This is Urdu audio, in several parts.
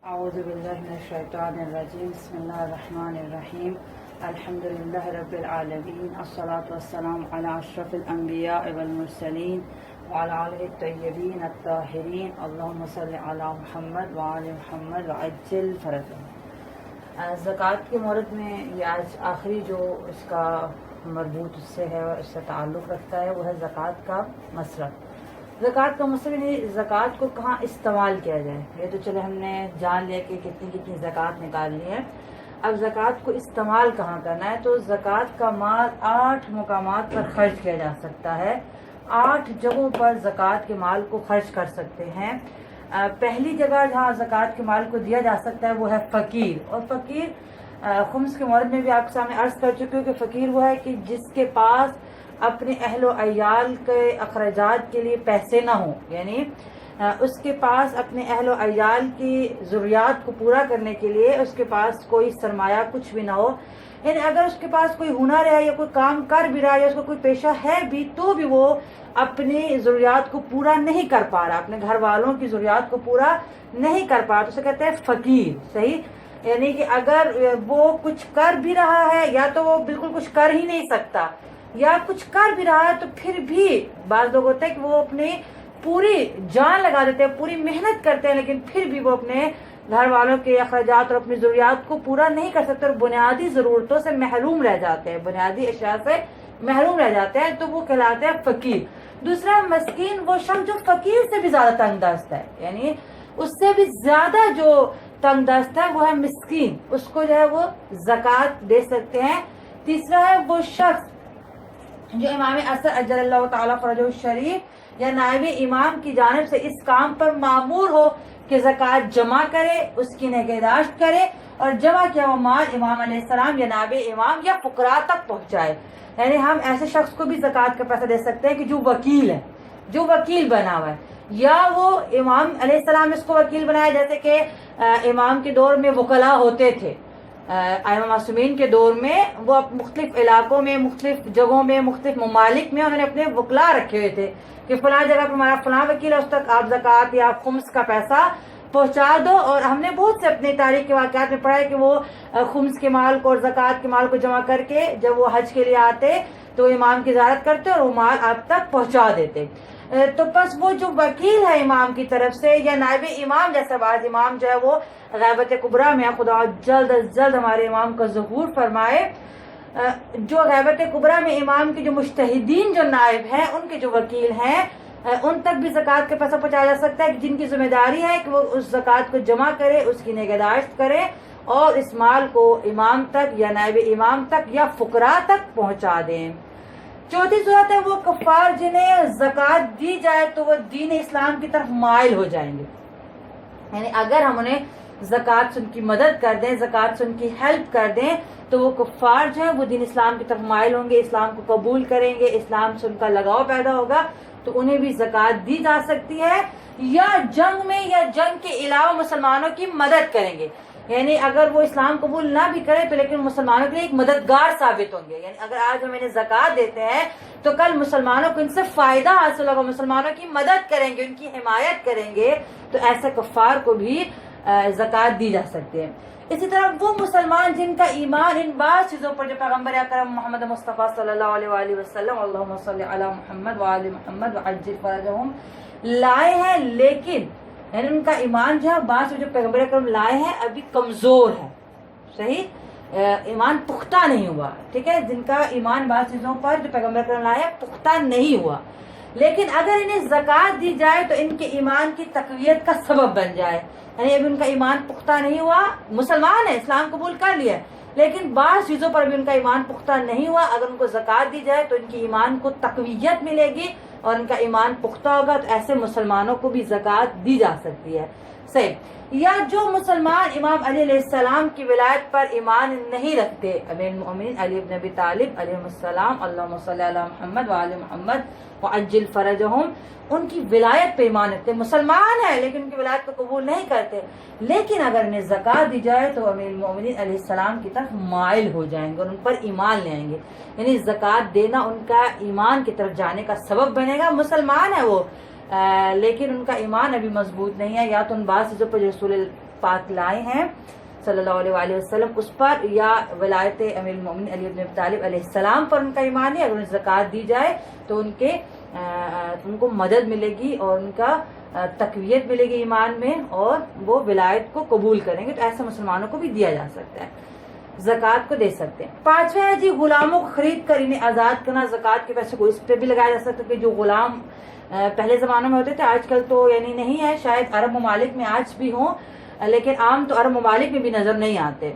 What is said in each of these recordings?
اعوذ باللہ من الشیطان الرجیم بسم اللہ الرحمن الرحیم الحمدللہ رب العالمین الصلاة والسلام علی اشرف الانبیاء والمرسلین وعلی آلہ الطیبین الطاہرین اللہم صل علی محمد وعلی محمد وعجل فرجہ۔ زکوٰۃ کے مورد میں یہ آج آخری جو اس کا مربوط اس سے ہے اور اس سے تعلق رکھتا ہے وہ ہے زکوٰۃ کا مصرف۔ زکوٰۃ کا مصرف یعنی زکوٰۃ کو کہاں استعمال کیا جائے۔ یہ تو چلے ہم نے جان لیا کہ کتنی کتنی زکوٰۃ نکالنی ہے، اب زکوٰۃ کو استعمال کہاں کرنا ہے۔ تو زکوٰۃ کا مال 8 مقامات پر خرچ کیا جا سکتا ہے، 8 جگہوں پر زکوٰۃ کے مال کو خرچ کر سکتے ہیں۔ پہلی جگہ جہاں زکوٰۃ کے مال کو دیا جا سکتا ہے وہ ہے فقیر، اور فقیر خمس کے مورد میں بھی آپ کے سامنے عرض کر چکی ہوں کہ فقیر وہ ہے کہ جس کے پاس اپنے اہل و عیال کے اخراجات کے لیے پیسے نہ ہوں، یعنی اس کے پاس اپنے اہل و عیال کی ضروریات کو پورا کرنے کے لیے اس کے پاس کوئی سرمایہ کچھ بھی نہ ہو، یعنی اگر اس کے پاس کوئی ہنر ہے یا کوئی کام کر بھی رہا ہے یا اس کو کوئی پیشہ ہے بھی تو بھی وہ اپنی ضروریات کو پورا نہیں کر پا رہا، اپنے گھر والوں کی ضروریات کو پورا نہیں کر پا رہا، تو اسے کہتے ہیں فقیر۔ صحیح، یعنی کہ اگر وہ کچھ کر بھی رہا ہے یا تو وہ بالکل کچھ کر ہی نہیں سکتا، یا کچھ کر بھی رہا ہے تو پھر بھی بعض لوگ ہوتے ہیں کہ وہ اپنی پوری جان لگا دیتے ہیں، پوری محنت کرتے ہیں، لیکن پھر بھی وہ اپنے گھر والوں کے اخراجات اور اپنی ضروریات کو پورا نہیں کر سکتے اور بنیادی ضرورتوں سے محروم رہ جاتے ہیں، بنیادی اشیاء سے محروم رہ جاتے ہیں، تو وہ کہلاتے ہیں فقیر۔ دوسرا مسکین، وہ شخص جو فقیر سے بھی زیادہ تنگ دست ہے، یعنی اس سے بھی زیادہ جو تنگ دست ہے وہ ہے مسکین، اس کو جو ہے وہ زکوٰۃ دے سکتے ہیں۔ تیسرا ہے وہ شخص جو امام اثر اجل اللہ تعالیٰ فرجہ الشریف یا نائب امام کی جانب سے اس کام پر مامور ہو کہ زکوٰۃ جمع کرے، اس کی نگہداشت کرے اور جمع کیا ہوا مال امام علیہ السلام یا نائب امام یا فقراء تک پہنچائے۔ یعنی ہم ایسے شخص کو بھی زکوٰۃ کا پیسہ دے سکتے ہیں کہ جو وکیل ہے، جو وکیل بنا ہوا ہے، یا وہ امام علیہ السلام اس کو وکیل بنایا، جیسے کہ امام کے دور میں وکلاء ہوتے تھے، ائمہ معصومین کے دور میں وہ مختلف علاقوں میں، مختلف جگہوں میں، مختلف ممالک میں انہوں نے اپنے وکلاء رکھے ہوئے تھے کہ فلاں جگہ پر ہمارا فلاں وکیل ہے، اس تک آپ زکوٰۃ یا خمس کا پیسہ پہنچا دو۔ اور ہم نے بہت سے اپنی تاریخ کے واقعات میں پڑھا ہے کہ وہ خمس کے مال کو اور زکوٰۃ کے مال کو جمع کر کے جب وہ حج کے لیے آتے تو امام کی زیارت کرتے اور وہ مال آپ تک پہنچا دیتے۔ تو بس وہ جو وکیل ہے امام کی طرف سے یا نائب امام، جیسا بعض امام جو ہے وہ غیبت کبریٰ میں، خدا جلد از جلد ہمارے امام کا ظہور فرمائے، جو غیبت کبریٰ میں امام کے جو مجتہدین جو نائب ہیں، ان کے جو وکیل ہیں، ان تک بھی زکوٰۃ کا پیسہ پہنچایا جا سکتا ہے، جن کی ذمہ داری ہے کہ وہ اس زکوٰۃ کو جمع کرے، اس کی نگہداشت کرے اور اس مال کو امام تک یا نائب امام تک یا فقراء تک پہنچا دیں۔ چوتھی صورت ہے وہ کفار جنہیں زکوٰۃ دی جائے تو وہ دین اسلام کی طرف مائل ہو جائیں گے، یعنی اگر ہم انہیں زکوٰۃ سے ان کی مدد کر دیں، زکوٰۃ سے ان کی ہیلپ کر دیں تو وہ کفار جو ہیں وہ دین اسلام کی طرف مائل ہوں گے، اسلام کو قبول کریں گے، اسلام سے ان کا لگاؤ پیدا ہوگا، تو انہیں بھی زکوٰۃ دی جا سکتی ہے، یا جنگ میں یا جنگ کے علاوہ مسلمانوں کی مدد کریں گے، یعنی اگر وہ اسلام قبول نہ بھی کرے تو لیکن مسلمانوں کے لیے ایک مددگار ثابت ہوں گے، یعنی اگر آج ہم انہیں زکوٰۃ دیتے ہیں تو کل مسلمانوں کو ان سے فائدہ حاصل ہوگا، مسلمانوں کی مدد کریں گے، ان کی حمایت کریں گے، تو ایسے کفار کو بھی زکوٰۃ دی جا سکتی ہے۔ اسی طرح وہ مسلمان جن کا ایمان ان بعض چیزوں پر جو پیغمبر اکرم محمد مصطفیٰ صلی اللہ علیہ وآلہ وسلم اللہم صلی علی محمد وآل محمد وعجل فرجہم لائے ہیں، لیکن یعنی ان کا ایمان جو ہے بعض جو پیغمبر اکرم لائے ہیں ابھی کمزور ہے، صحیح، ایمان پختہ نہیں ہوا، ٹھیک ہے، جن کا ایمان بعض چیزوں پر جو پیغمبر اکرم لائے ہیں پختہ نہیں ہوا، لیکن اگر انہیں زکوٰۃ دی جائے تو ان کے ایمان کی تقویت کا سبب بن جائے، یعنی ابھی ان کا ایمان پختہ نہیں ہوا، مسلمان ہے، اسلام قبول کر لیا ہے، لیکن بعض چیزوں پر بھی ان کا ایمان پختہ نہیں ہوا، اگر ان کو زکوٰۃ دی جائے تو ان کی ایمان کو تقویت ملے گی اور ان کا ایمان پختہ ہوگا، تو ایسے مسلمانوں کو بھی زکوٰۃ دی جا سکتی ہے۔ صحیح، یا جو مسلمان امام علی علیہ السلام کی ولایت پر ایمان نہیں رکھتے، امیر المومنین علی بن ابی طالب علیہ السلام اللہم صلی علی محمد وآل محمد وعجل فرجہم، ان کی ولایت پہ ایمان رکھتے، مسلمان ہیں لیکن ان کی ولایت کو قبول نہیں کرتے، لیکن اگر انہیں زکوٰۃ دی جائے تو امیر المومنین علیہ السلام کی طرف مائل ہو جائیں گے اور ان پر ایمان لے آئیں گے، یعنی زکوٰۃ دینا ان کا ایمان کی طرف جانے کا سبب بنے گا۔ مسلمان ہے وہ لیکن ان کا ایمان ابھی مضبوط نہیں ہے، یا تو ان بعض چیزوں پر رسول پاک لائے ہیں صلی اللہ علیہ وسلم اس پر یا ولایت امیر المومنین علی بن ابی طالب علیہ السلام پر ان کا ایمان ہے، اگر انہیں زکوٰۃ دی جائے تو ان کو مدد ملے گی اور ان کا تقویت ملے گی ایمان میں، اور وہ ولایت کو قبول کریں گے، تو ایسے مسلمانوں کو بھی دیا جا سکتا ہے، زکوٰۃ کو دے سکتے ہیں۔ پانچویں ہے جی غلاموں کو خرید کر انہیں آزاد کرنا، زکوٰۃ کے پیسے کو اس پہ بھی لگایا جا سکتا ہے کہ جو غلام پہلے زمانوں میں ہوتے تھے، آج کل تو یعنی نہیں ہے، شاید عرب ممالک میں آج بھی ہوں، لیکن عام تو عرب ممالک میں بھی نظر نہیں آتے،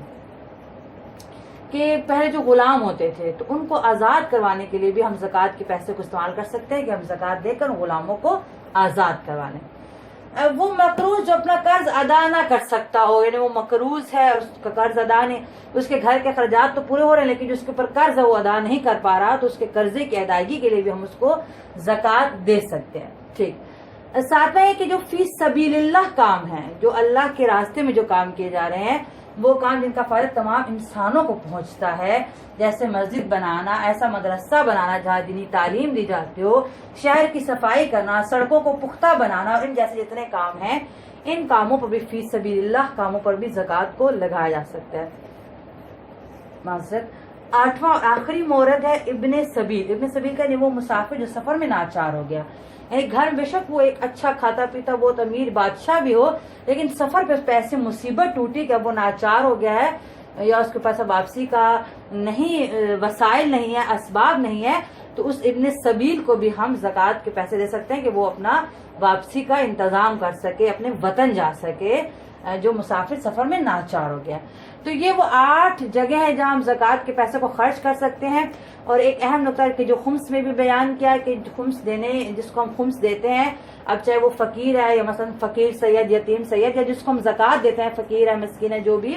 کہ پہلے جو غلام ہوتے تھے تو ان کو آزاد کروانے کے لیے بھی ہم زکوٰۃ کے پیسے کو استعمال کر سکتے ہیں کہ ہم زکوٰۃ دے کر غلاموں کو آزاد کروا لیں۔ وہ مقروض جو اپنا قرض ادا نہ کر سکتا ہو، یعنی وہ مقروض ہے اور اس کا قرض ادا نہیں، اس کے گھر کے اخراجات تو پورے ہو رہے ہیں لیکن جو اس کے اوپر قرض ہے وہ ادا نہیں کر پا رہا، تو اس کے قرضے کی ادائیگی کے لیے بھی ہم اس کو زکوٰۃ دے سکتے ہیں۔ ٹھیک، ساتواں ہے کہ جو فی سبیل اللہ کام ہے، جو اللہ کے راستے میں جو کام کیے جا رہے ہیں، وہ کام جن کا فائدہ تمام انسانوں کو پہنچتا ہے، جیسے مسجد بنانا، ایسا مدرسہ بنانا جہاں دینی تعلیم دی جاتی ہو، شہر کی صفائی کرنا، سڑکوں کو پختہ بنانا، اور ان جیسے جتنے کام ہیں، ان کاموں پر بھی فی سبیل اللہ کاموں پر بھی زکوٰۃ کو لگایا جا سکتا ہے۔ معذرت، آٹھواں اور آخری مورد ہے ابن سبیل۔ ابن سبیل کا وہ مسافر جو سفر میں ناچار ہو گیا، یعنی گھر بے شک وہ ایک اچھا کھاتا پیتا بہت امیر بادشاہ بھی ہو، لیکن سفر پہ ایسی مصیبت ٹوٹی کہ اب وہ ناچار ہو گیا ہے یا اس کے پاس واپسی کا نہیں وسائل نہیں ہے، اسباب نہیں ہے، تو اس ابن سبیل کو بھی ہم زکوٰۃ کے پیسے دے سکتے ہیں کہ وہ اپنا واپسی کا انتظام کر سکے، اپنے وطن جا سکے، جو مسافر سفر میں ناچار ہو گیا۔ تو یہ وہ 8 جگہ ہیں جہاں ہم زکوٰۃ کے پیسے کو خرچ کر سکتے ہیں۔ اور ایک اہم نقطہ کہ جو خمس میں بھی بیان کیا کہ خمس دینے، جس کو ہم خمس دیتے ہیں، اب چاہے وہ فقیر ہے یا مثلا فقیر سید، یتیم سید، یا جس کو ہم زکوٰۃ دیتے ہیں، فقیر ہے، مسکین ہے، جو بھی،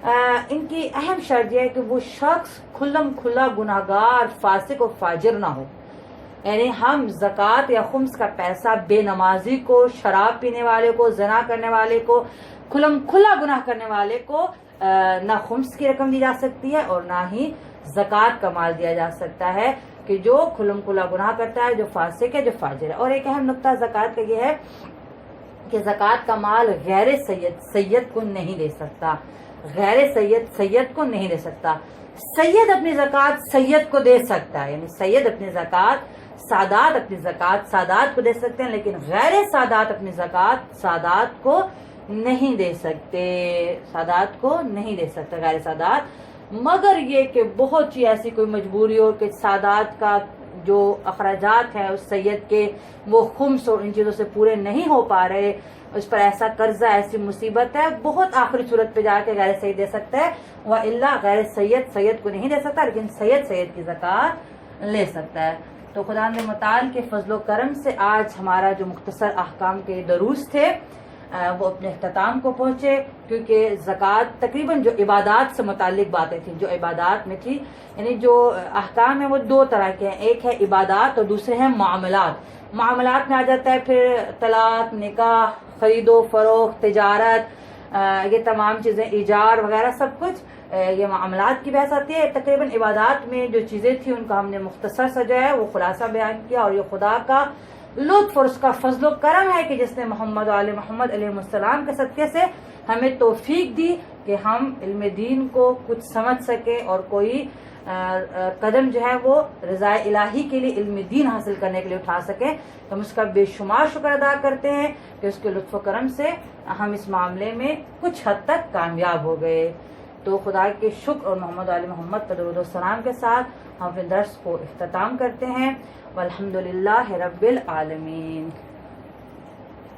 ان کی اہم شرط یہ ہے کہ وہ شخص کھلم کھلا گناہگار، فاسق و فاجر نہ ہو، یعنی ہم زکوٰۃ یا خمس کا پیسہ بے نمازی کو، شراب پینے والے کو، زنا کرنے والے کو، کھلم کھلا گناہ کرنے والے کو نہ خمس کی رقم دی جا سکتی ہے اور نہ ہی زکوٰۃ کا مال دیا جا سکتا ہے، کہ جو کھلم کھلا گناہ کرتا ہے، جو فاسق ہے، جو فاجر ہے۔ اور ایک اہم نقطہ زکوٰۃ کا یہ ہے کہ زکوٰۃ کا مال غیر سید کو نہیں دے سکتا، غیر سید کو نہیں دے سکتا۔ سید اپنی زکوٰۃ سید کو دے سکتا ہے، یعنی سید اپنی زکوٰۃ، سادات اپنی زکوٰۃ سادات کو دے سکتے ہیں، لیکن غیر سادات اپنی زکوٰۃ سادات کو نہیں دے سکتے، سادات کو نہیں دے سکتا غیر سادات، مگر یہ کہ بہت سی ایسی کوئی مجبوری ہو کہ سادات کا جو اخراجات ہیں اس سید کے وہ خمس اور ان چیزوں سے پورے نہیں ہو پا رہے، اس پر ایسا قرضہ، ایسی مصیبت ہے، بہت آخری صورت پہ جا کے غیر سید دے سکتا ہے، وَإِلَّا غیر سید کو نہیں دے سکتا، لیکن سید کی زکوٰۃ لے سکتا ہے۔ تو خدا متعال کے فضل و کرم سے آج ہمارا جو مختصر احکام کے دروس تھے وہ اپنے اختتام کو پہنچے، کیونکہ زکوٰۃ تقریباً جو عبادات سے متعلق باتیں تھیں، جو عبادات میں تھی، یعنی جو احکام ہیں وہ 2 طرح کے ہیں، ایک ہے عبادات اور دوسرے ہیں معاملات۔ معاملات میں آ جاتا ہے پھر طلاق، نکاح، خرید و فروخت، تجارت، یہ تمام چیزیں، ایجار وغیرہ سب کچھ، یہ معاملات کی بحث آتی ہے۔ تقریباً عبادات میں جو چیزیں تھیں ان کا ہم نے مختصر سا جو ہے وہ خلاصہ بیان کیا، اور یہ خدا کا لطف اور اس کا فضل و کرم ہے کہ جس نے محمد و آل محمد علیہ السلام کے صدقے سے ہمیں توفیق دی کہ ہم علم دین کو کچھ سمجھ سکیں اور کوئی قدم جو ہے وہ رضا الہی کے لیے علم دین حاصل کرنے کے لیے اٹھا سکیں۔ ہم اس کا بے شمار شکر ادا کرتے ہیں کہ اس کے لطف و کرم سے ہم اس معاملے میں کچھ حد تک کامیاب ہو گئے۔ تو خدا کے شکر اور محمد علی محمد پر درود و سلام کے ساتھ ہم اپنے درس کو اختتام کرتے ہیں۔ والحمدللہ رب العالمین۔